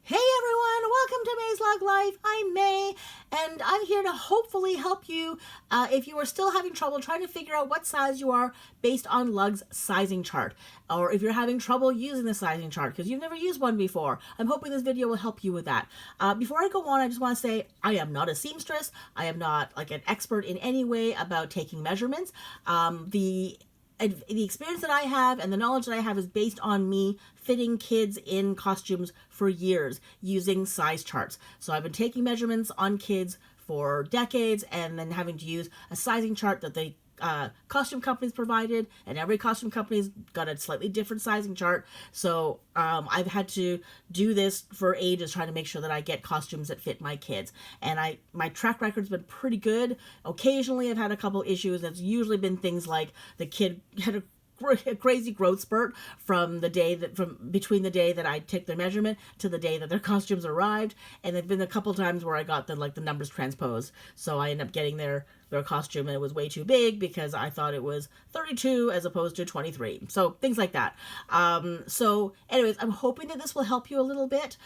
Hey everyone, welcome to MaysLugLife. I'm May, and I'm here to hopefully help you if you are still having trouble trying to figure out what size you are based on Lug's sizing chart, or if you're having trouble using the sizing chart because you've never used one before. I'm hoping this video will help you with that. Before I go on, I just want to say I am not a seamstress. I am not like an expert in any way about taking measurements. The experience that I have and the knowledge that I have is based on me fitting kids in costumes for years using size charts. So I've been taking measurements on kids for decades and then having to use a sizing chart that the costume companies provided, and every costume company's got a slightly different sizing chart. So I've had to do this for ages, trying to make sure that I get costumes that fit my kids. And my track record's been pretty good. Occasionally I've had a couple issues. It's usually been things like the kid had a crazy growth spurt from between the day that I took their measurement to the day that their costumes arrived, and there've been a couple times where I got the numbers transposed, so I ended up getting their costume and it was way too big because I thought it was 32 as opposed to 23. So things like that. So anyways, I'm hoping that this will help you a little bit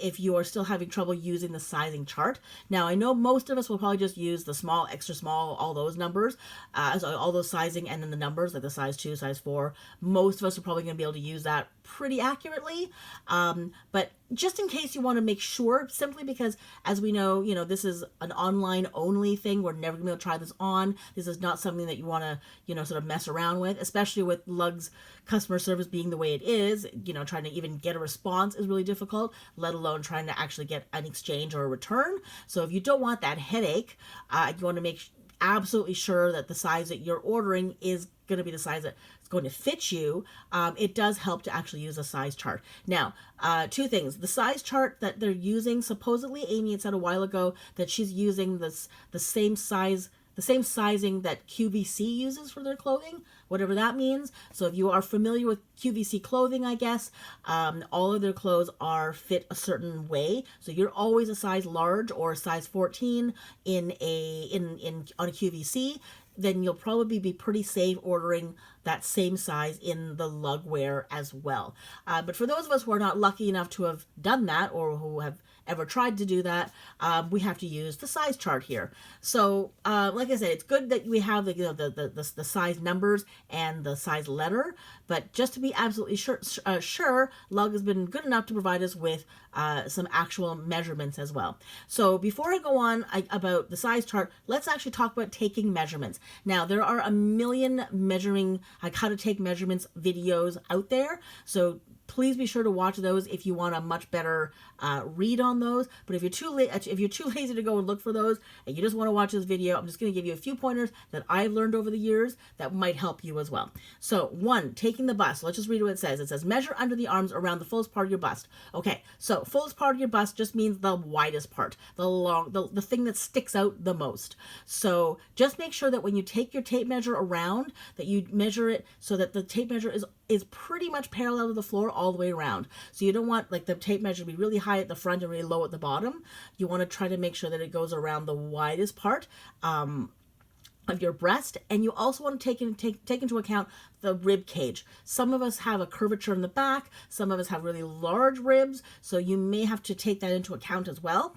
if you are still having trouble using the sizing chart. Now I know most of us will probably just use the small, extra small, all those numbers, so all those sizing, and then the numbers like the size 2, size 4. Most of us are probably going to be able to use that pretty accurately. But just in case you want to make sure, simply because, as we know, this is an online only thing. We're never going to be able to try this on. This is not something that you want to, sort of mess around with, especially with Lug's customer service being the way it is. Trying to even get a response is really difficult, let alone trying to actually get an exchange or a return. So if you don't want that headache, you want to make absolutely sure that the size that you're ordering is going to be the size that's going to fit you. It does help to actually use a size chart. Now, two things. The size chart that they're using, supposedly Amy had said a while ago that she's using the same sizing that QVC uses for their clothing, whatever that means. So if you are familiar with QVC clothing, I guess, all of their clothes are fit a certain way. So you're always a size large or a size 14 on a QVC. Then you'll probably be pretty safe ordering that same size in the Loungewear as well. But for those of us who are not lucky enough to have done that, or who have ever tried to do that, we have to use the size chart here. So like I said, it's good that we have the size numbers and the size letter, but just to be absolutely sure, Lug has been good enough to provide us with some actual measurements as well. So before I go on about the size chart, let's actually talk about taking measurements. Now, there are a million how to take measurements videos out there, so please be sure to watch those if you want a much better read on those. But if you're too lazy to go and look for those and you just want to watch this video, I'm just going to give you a few pointers that I've learned over the years that might help you as well. So 1, taking the bust. Let's just read what it says. It says measure under the arms around the fullest part of your bust. Okay, so fullest part of your bust just means the widest part, the thing that sticks out the most. So just make sure that when you take your tape measure around, that you measure it so that the tape measure is pretty much parallel to the floor all the way around. So you don't want like the tape measure to be really high at the front and really low at the bottom. You want to try to make sure that it goes around the widest part of your breast, and you also want to take into account the rib cage. Some of us have a curvature in the back, some of us have really large ribs, so you may have to take that into account as well.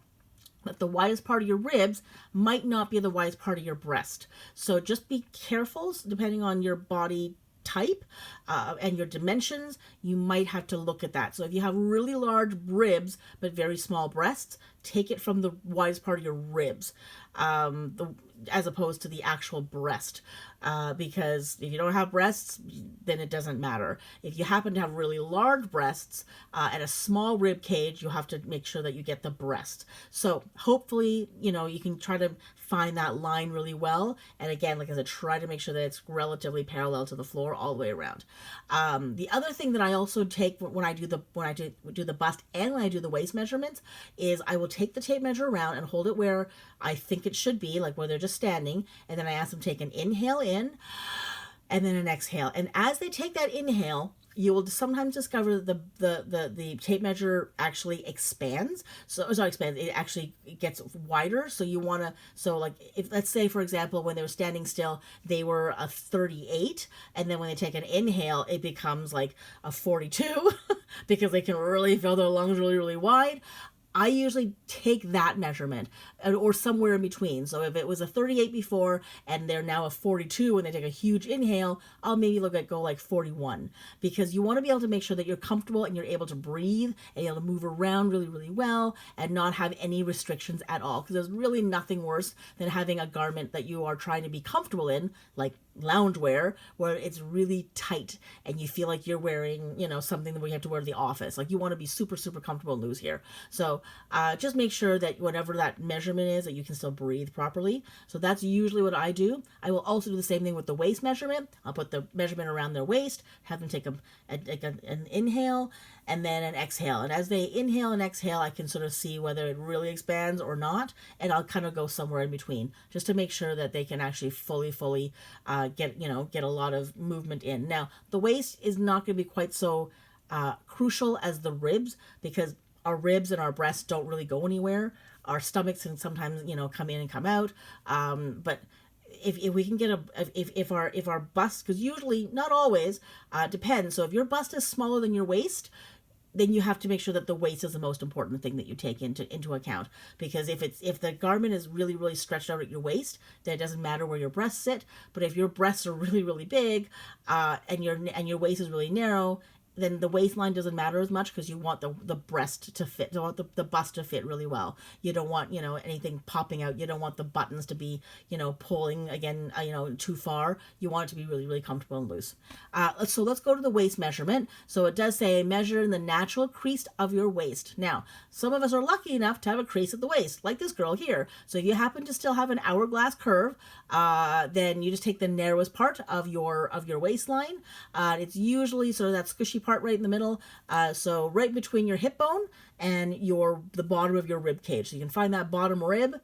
But the widest part of your ribs might not be the widest part of your breast. So just be careful, depending on your body type and your dimensions, you might have to look at that. So if you have really large ribs but very small breasts, take it from the widest part of your ribs as opposed to the actual breast, because if you don't have breasts, then it doesn't matter. If you happen to have really large breasts and a small rib cage, you'll have to make sure that you get the breast. So hopefully, you can try to find that line really well. And again, like I said, try to make sure that it's relatively parallel to the floor all the way around. The other thing that I also take when I do the bust and when I do the waist measurements is I will take the tape measure around and hold it where I think it should be, like where they're just standing, and then I ask them to take an inhale in and then an exhale. And as they take that inhale, you will sometimes discover the tape measure actually expands. So it's not expands, it actually gets wider. So you want to, like if, let's say for example, when they were standing still, they were a 38, and then when they take an inhale, it becomes like a 42. because they can really fill their lungs really, really wide. I usually take that measurement or somewhere in between. So if it was a 38 before and they're now a 42 when they take a huge inhale, I'll maybe go like 41, because you want to be able to make sure that you're comfortable and you're able to breathe and you're able to move around really, really well and not have any restrictions at all. Because there's really nothing worse than having a garment that you are trying to be comfortable in, like loungewear, where it's really tight and you feel like you're wearing, something that we have to wear to the office. Like, you want to be super, super comfortable and loose here. So just make sure that whatever that measurement is, that you can still breathe properly. So that's usually what I do. I will also do the same thing with the waist measurement. I'll put the measurement around their waist, have them take an inhale and then an exhale. And as they inhale and exhale, I can sort of see whether it really expands or not. And I'll kind of go somewhere in between just to make sure that they can actually fully get a lot of movement in. Now, the waist is not going to be quite so crucial as the ribs, because our ribs and our breasts don't really go anywhere. Our stomachs can sometimes, come in and come out. But if we can get if our bust, because usually, not always, depends. So if your bust is smaller than your waist, then you have to make sure that the waist is the most important thing that you take into account. Because if the garment is really, really stretched out at your waist, then it doesn't matter where your breasts sit. But if your breasts are really, really big, and your waist is really narrow, then the waistline doesn't matter as much, because you want the breast to fit, you want the bust to fit really well. You don't want, anything popping out. You don't want the buttons to be, pulling again, too far. You want it to be really, really comfortable and loose. So let's go to the waist measurement. So it does say measure in the natural crease of your waist. Now, some of us are lucky enough to have a crease at the waist, like this girl here. So if you happen to still have an hourglass curve, then you just take the narrowest part of your waistline. It's usually sort of that squishy part right in the middle, so right between your hip bone and the bottom of your rib cage. So you can find that bottom rib,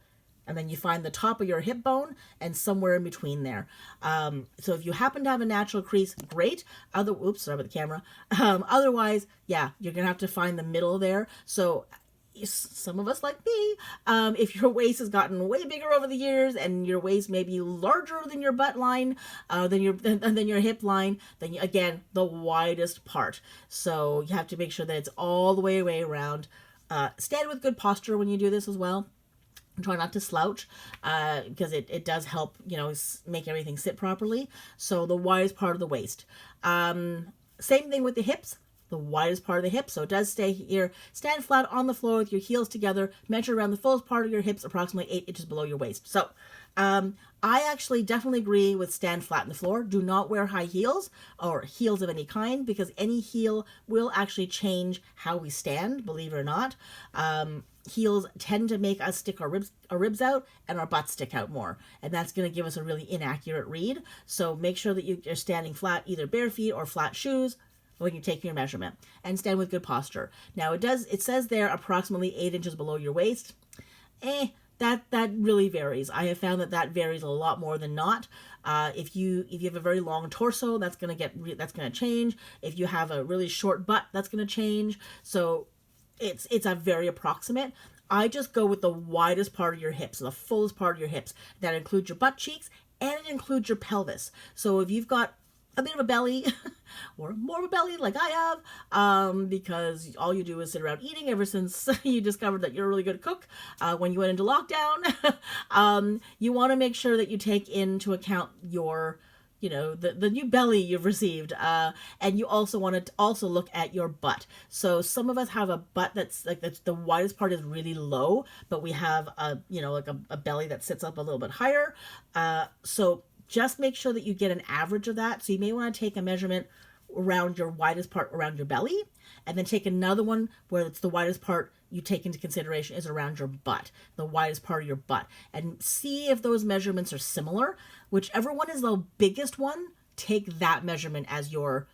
and then you find the top of your hip bone, and somewhere in between there. So if you happen to have a natural crease, great. Oops, sorry about the camera. Otherwise, yeah, you're gonna have to find the middle there. So some of us, like me, if your waist has gotten way bigger over the years and your waist may be larger than your butt line, than your hip line, then again, the widest part. So you have to make sure that it's all the way around. Stand with good posture when you do this as well. Try not to slouch, because it does help, make everything sit properly. So the widest part of the waist. Same thing with the hips. The widest part of the hips. So it does stay here. Stand flat on the floor with your heels together. Measure around the fullest part of your hips, approximately 8 inches below your waist. So I actually definitely agree with stand flat on the floor. Do not wear high heels or heels of any kind, because any heel will actually change how we stand, believe it or not. Heels tend to make us stick our ribs out and our butts stick out more. And that's going to give us a really inaccurate read. So make sure that you're standing flat, either bare feet or flat shoes, when you take your measurement, and stand with good posture. Now it says there approximately 8 inches below your waist. That really varies. I have found that varies a lot more than not. If you have a very long torso, that's gonna change. If you have a really short butt, that's gonna change. So it's a very approximate. I just go with the widest part of your hips, the fullest part of your hips. That includes your butt cheeks, and it includes your pelvis. So if you've got a bit of a belly, or more of a belly like I have, because all you do is sit around eating ever since you discovered that you're a really good cook, when you went into lockdown, you want to make sure that you take into account your, the new belly you've received, and you also want to look at your butt. So some of us have a butt that's the widest part is really low, but we have a belly that sits up a little bit higher. So just make sure that you get an average of that. So you may want to take a measurement around your widest part around your belly, and then take another one where it's the widest part you take into consideration is around your butt, the widest part of your butt, and see if those measurements are similar. Whichever one is the biggest one, take that measurement as your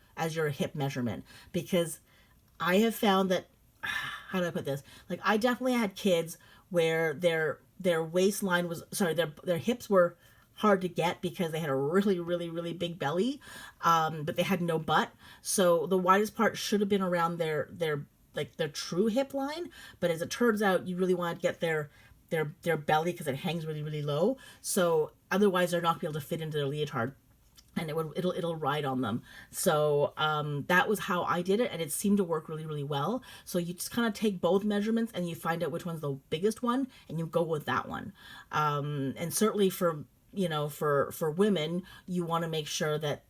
hip measurement, because I have found that, how do I put this? Like, I definitely had kids where their waistline was, their hips were hard to get because they had a really, really, really big belly, but they had no butt. So the widest part should have been around their true hip line. But as it turns out, you really want to get their belly, because it hangs really, really low. So otherwise they're not going to be able to fit into their leotard. and it'll ride on them. So that was how I did it, and it seemed to work really, really well. So you just kind of take both measurements and you find out which one's the biggest one, and you go with that one. And certainly for for women, you want to make sure that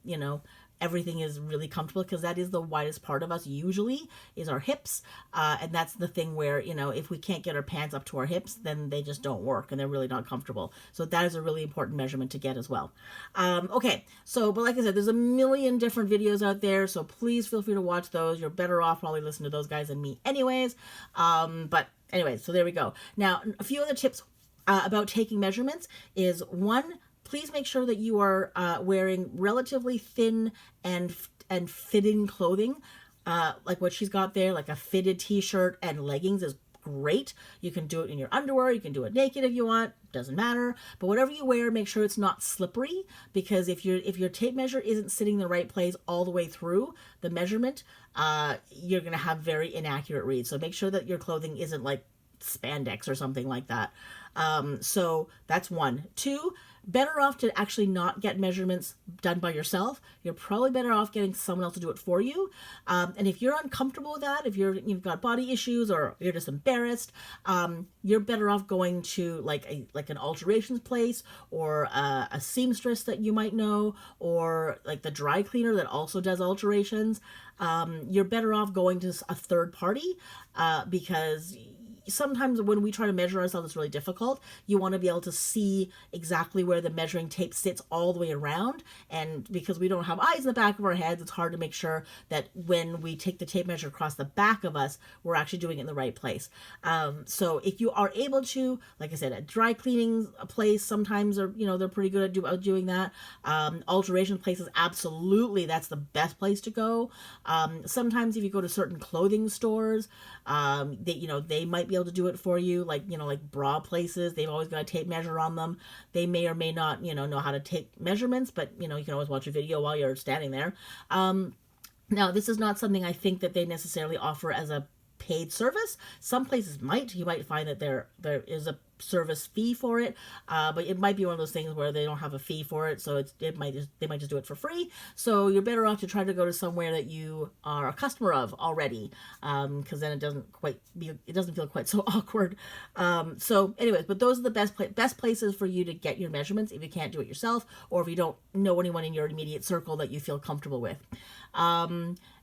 everything is really comfortable, because that is the widest part of us usually, is our hips, and that's the thing where if we can't get our pants up to our hips, then they just don't work and they're really not comfortable. So that is a really important measurement to get as well. Okay, so but like I said, there's a million different videos out there, so please feel free to watch those. You're better off probably listening to those guys than me anyways. But anyway, so there we go. Now a few other tips about taking measurements is, one, please make sure that you are wearing relatively thin and fitting clothing, like what she's got there, like a fitted t-shirt and leggings is great. You can do it in your underwear, you can do it naked if you want, doesn't matter. But whatever you wear, make sure it's not slippery, because if your tape measure isn't sitting in the right place all the way through the measurement, you're gonna have very inaccurate reads. So make sure that your clothing isn't like spandex or something like that. So that's one. Two, better off to actually not get measurements done by yourself. You're probably better off getting someone else to do it for you. And if you're uncomfortable with that, if you've got body issues or you're just embarrassed, you're better off going to like an alterations place, or a seamstress that you might know, or like the dry cleaner that also does alterations. You're better off going to a third party, because sometimes when we try to measure ourselves, it's really difficult. You want to be able to see exactly where the measuring tape sits all the way around. And because we don't have eyes in the back of our heads, it's hard to make sure that when we take the tape measure across the back of us, we're actually doing it in the right place. So if you are able to, like I said, a dry cleaning place, sometimes are, they're pretty good at doing that. Alteration places, absolutely, that's the best place to go. Sometimes if you go to certain clothing stores, they might be able to do it for you, like bra places. They've always got a tape measure on them. They may or may not know how to take measurements, but you can always watch a video while you're standing there. Now this is not something I think that they necessarily offer as a paid service. Some places might. You might find that there is a service fee for it, but it might be one of those things where they don't have a fee for it, so they might just do it for free. So you're better off to try to go to somewhere that you are a customer of already, because then it doesn't feel quite so awkward. So anyways, but those are the best places for you to get your measurements if you can't do it yourself, or if you don't know anyone in your immediate circle that you feel comfortable with.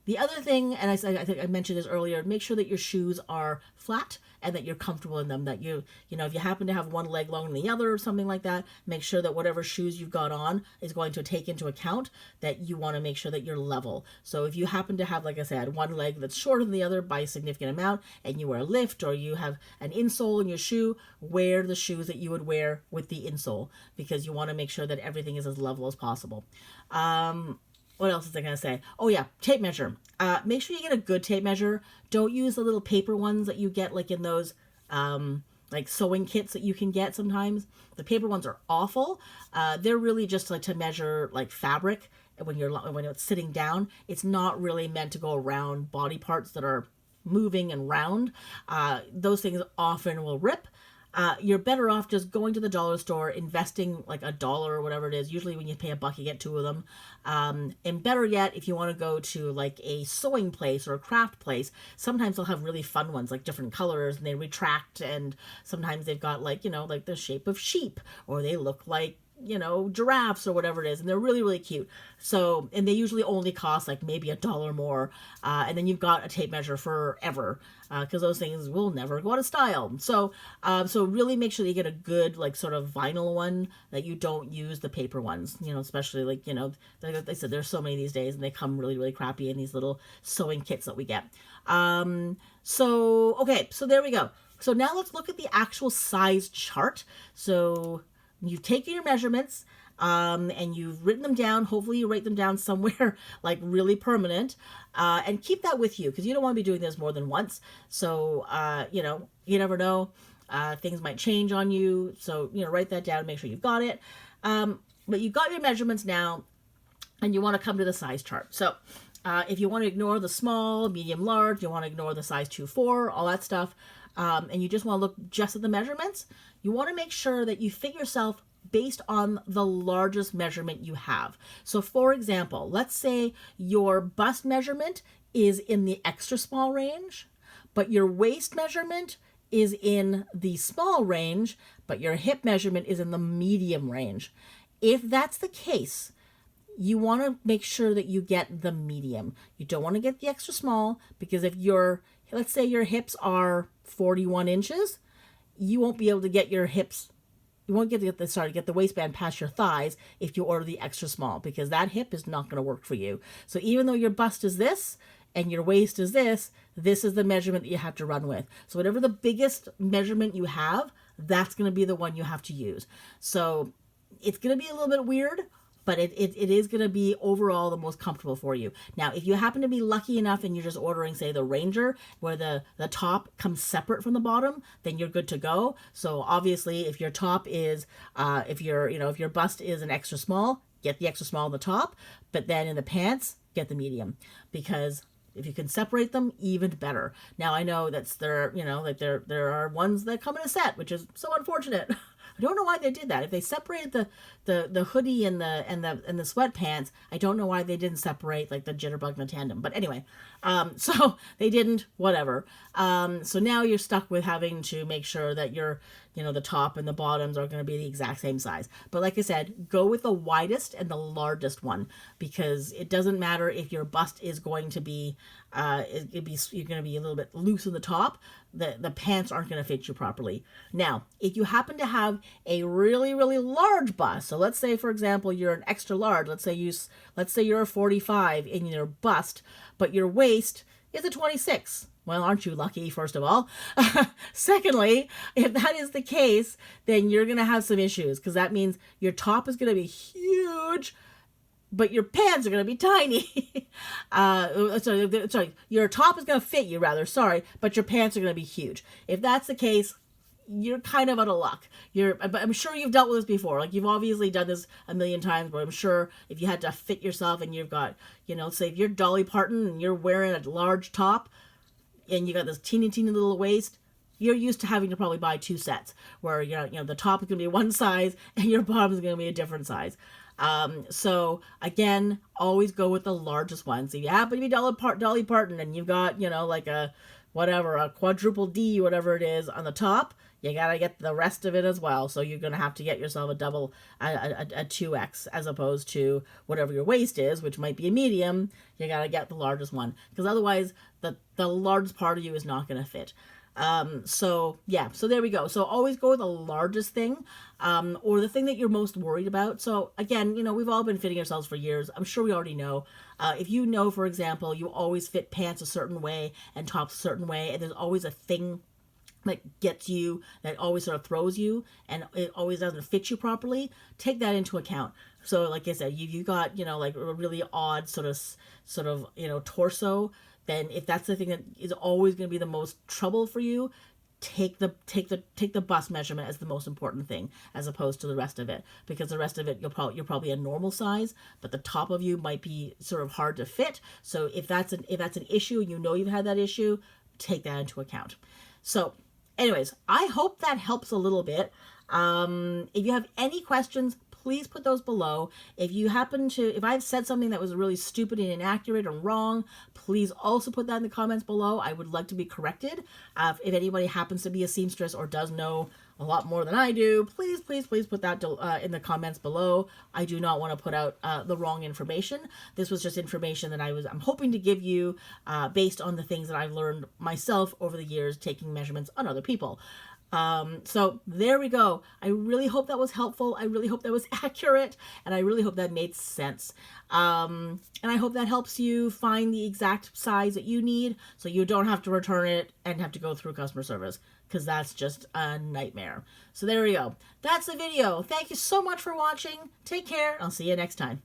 The other thing, and I think I mentioned this earlier, make sure that your shoes are flat and that you're comfortable in them, that if you happen to have one leg longer than the other or something like that, make sure that whatever shoes you've got on is going to take into account that you want to make sure that you're level. So if you happen to have, like I said, one leg that's shorter than the other by a significant amount, and you wear a lift, or you have an insole in your shoe, wear the shoes that you would wear with the insole, because you want to make sure that everything is as level as possible. What else is I going to say? Oh yeah, tape measure. Make sure you get a good tape measure. Don't use the little paper ones that you get like in those like sewing kits that you can get sometimes. The paper ones are awful. They're really just like to measure like fabric when it's sitting down. It's not really meant to go around body parts that are moving and round. Those things often will rip. You're better off just going to the dollar store, investing like $1 or whatever it is. Usually when you pay $1, you get 2 of them. And better yet, if you want to go to like a sewing place or a craft place, sometimes they'll have really fun ones, like different colors, and they retract, and sometimes they've got like the shape of sheep, or they look like giraffes or whatever it is, and they're really, really cute. So, and they usually only cost like maybe $1 more, and then you've got a tape measure forever, because those things will never go out of style. So really make sure that you get a good like sort of vinyl one, that you don't use the paper ones, especially like like I said, there's so many these days, and they come really, really crappy in these little sewing kits that we get. Okay, so there we go. So now let's look at the actual size chart. So you've taken your measurements, and you've written them down. Hopefully you write them down somewhere like really permanent, and keep that with you, because you don't want to be doing this more than once. So, you never know. Things might change on you. So, write that down and make sure you've got it. But you've got your measurements now, and you want to come to the size chart. So, if you want to ignore the small, medium, large, you want to ignore the size 2-4, all that stuff, and you just want to look just at the measurements, you want to make sure that you fit yourself based on the largest measurement you have. So for example, let's say your bust measurement is in the extra small range, but your waist measurement is in the small range, but your hip measurement is in the medium range. If that's the case, you want to make sure that you get the medium. You don't want to get the extra small, because if let's say your hips are 41 inches, you won't be able to get your hips, you won't get the waistband past your thighs if you order the extra small, because that hip is not going to work for you. So even though your bust is this and your waist is this is the measurement that you have to run with. So whatever the biggest measurement you have, that's going to be the one you have to use. So it's going to be a little bit weird, but it is going to be overall the most comfortable for you. Now, if you happen to be lucky enough and you're just ordering, say, the Ranger, where the top comes separate from the bottom, then you're good to go. So obviously, if your top is, if your bust is an extra small, get the extra small on the top, but then in the pants, get the medium, because if you can separate them, even better. Now, I know there are ones that come in a set, which is so unfortunate. I don't know why they did that. If they separated the hoodie and the sweatpants, I don't know why they didn't separate like the jitterbug and the tandem. But anyway, so they didn't, whatever. So now you're stuck with having to make sure that the top and the bottoms are going to be the exact same size. But like I said, go with the widest and the largest one, because it doesn't matter if your bust is going to be, you're going to be a little bit loose in the top. The pants aren't going to fit you properly. Now, if you happen to have a really, really large bust, so let's say, for example, you're an extra large, let's say you're a 45 in your bust, but your waist is a 26. Well, aren't you lucky, first of all? Secondly, if that is the case, then you're going to have some issues, because that means your top is going to be huge, but your pants are going to be tiny. Sorry, your top is going to fit you, but your pants are going to be huge. If that's the case, you're kind of out of luck. But I'm sure you've dealt with this before. Like, you've obviously done this a million times, but I'm sure if you had to fit yourself and you've got, say if you're Dolly Parton and you're wearing a large top and you got this teeny little waist, you're used to having to probably buy two sets where, the top is going to be one size and your bottom is going to be a different size. So again, always go with the largest ones. If you happen to be Dolly Parton and you've got, like a quadruple D, whatever it is on the top, you gotta get the rest of it as well. So you're gonna have to get yourself a 2X as opposed to whatever your waist is, which might be a medium. You gotta get the largest one, because otherwise the largest part of you is not gonna fit. So there we go. So always go with the largest thing, or the thing that you're most worried about. So again, we've all been fitting ourselves for years. I'm sure we already know. If for example, you always fit pants a certain way and tops a certain way, and there's always a thing that gets you, that always sort of throws you, and it always doesn't fit you properly, take that into account. So like I said, you got, like a really odd sort of, torso, then if that's the thing that is always going to be the most trouble for you, take the bust measurement as the most important thing, as opposed to the rest of it, because the rest of it you're probably a normal size, but the top of you might be sort of hard to fit. So if that's an issue, you've had that issue, take that into account. So anyways, I hope that helps a little bit. If you have any questions, please put those below. If I've said something that was really stupid and inaccurate or wrong, please also put that in the comments below. I would like to be corrected. If anybody happens to be a seamstress or does know a lot more than I do, please put that in the comments below. I do not want to put out the wrong information. This was just information that I'm hoping to give you based on the things that I've learned myself over the years taking measurements on other people. So there we go. I really hope that was helpful. I really hope that was accurate, and I really hope that made sense. And I hope that helps you find the exact size that you need, so you don't have to return it and have to go through customer service, because that's just a nightmare. So there we go. That's the video. Thank you so much for watching. Take care. I'll see you next time.